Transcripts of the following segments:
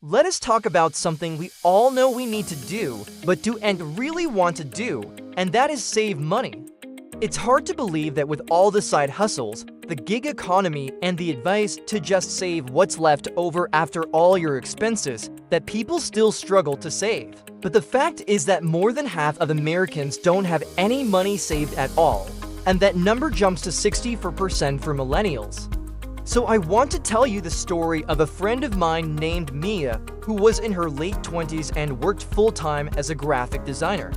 let us talk about something we all know we need to do, but do and really want to do, and that is save money. It's hard to believe that with all the side hustles, the gig economy, and the advice to just save what's left over after all your expenses, that people still struggle to save. But the fact is that more than half of Americans don't have any money saved at all, and that number jumps to 60% for millennials. So I want to tell you the story of a friend of mine named Mia, who was in her late 20s and worked full-time as a graphic designer.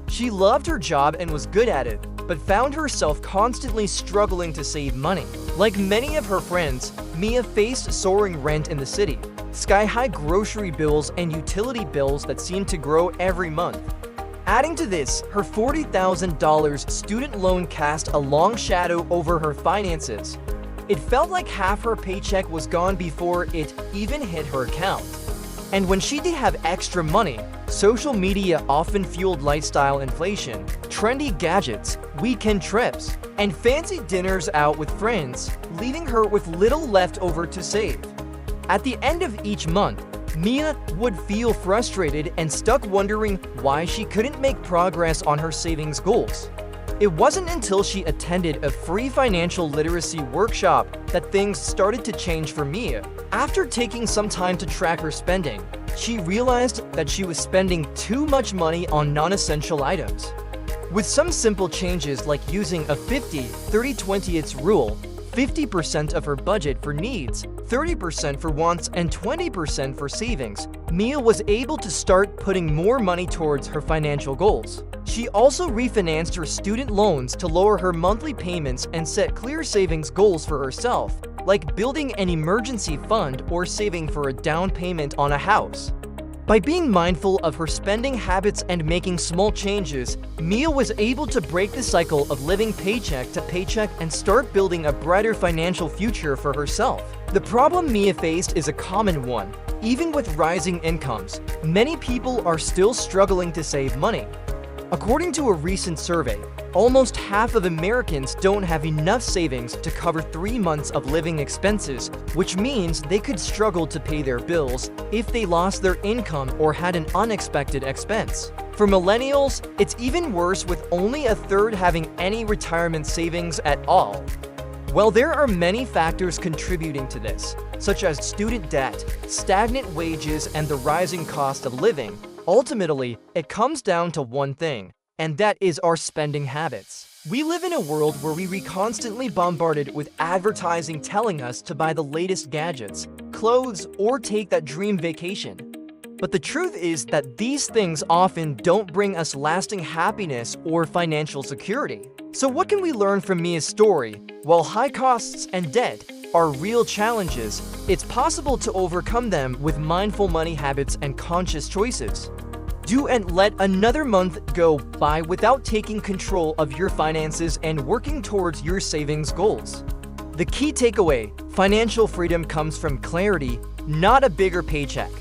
She loved her job and was good at it, but found herself constantly struggling to save money. Like many of her friends, Mia faced soaring rent in the city, sky-high grocery bills, and utility bills that seemed to grow every month. Adding to this, her $40,000 student loan cast a long shadow over her finances. It felt like half her paycheck was gone before it even hit her account. And when she did have extra money, social media often fueled lifestyle inflation, trendy gadgets, weekend trips, and fancy dinners out with friends, leaving her with little left over to save. At the end of each month, Mia would feel frustrated and stuck wondering why she couldn't make progress on her savings goals. It wasn't until she attended a free financial literacy workshop that things started to change for Mia. After taking some time to track her spending, she realized that she was spending too much money on non-essential items. With some simple changes like using a 50-30-20 rule, 50% of her budget for needs, 30% for wants, and 20% for savings, Mia was able to start putting more money towards her financial goals. She also refinanced her student loans to lower her monthly payments and set clear savings goals for herself, like building an emergency fund or saving for a down payment on a house. By being mindful of her spending habits and making small changes, Mia was able to break the cycle of living paycheck to paycheck and start building a brighter financial future for herself. The problem Mia faced is a common one. Even with rising incomes, many people are still struggling to save money. According to a recent survey, almost half of Americans don't have enough savings to cover 3 months of living expenses, which means they could struggle to pay their bills if they lost their income or had an unexpected expense. For millennials, it's even worse, with only a third having any retirement savings at all. While there are many factors contributing to this, such as student debt, stagnant wages, and the rising cost of living, ultimately, it comes down to one thing, and that is our spending habits. We live in a world where we are constantly bombarded with advertising telling us to buy the latest gadgets, clothes, or take that dream vacation. But the truth is that these things often don't bring us lasting happiness or financial security. So what can we learn from Mia's story? While high costs and debt are real challenges, it's possible to overcome them with mindful money habits and conscious choices. Do and let another month go by without taking control of your finances and working towards your savings goals. The key takeaway: financial freedom comes from clarity, not a bigger paycheck.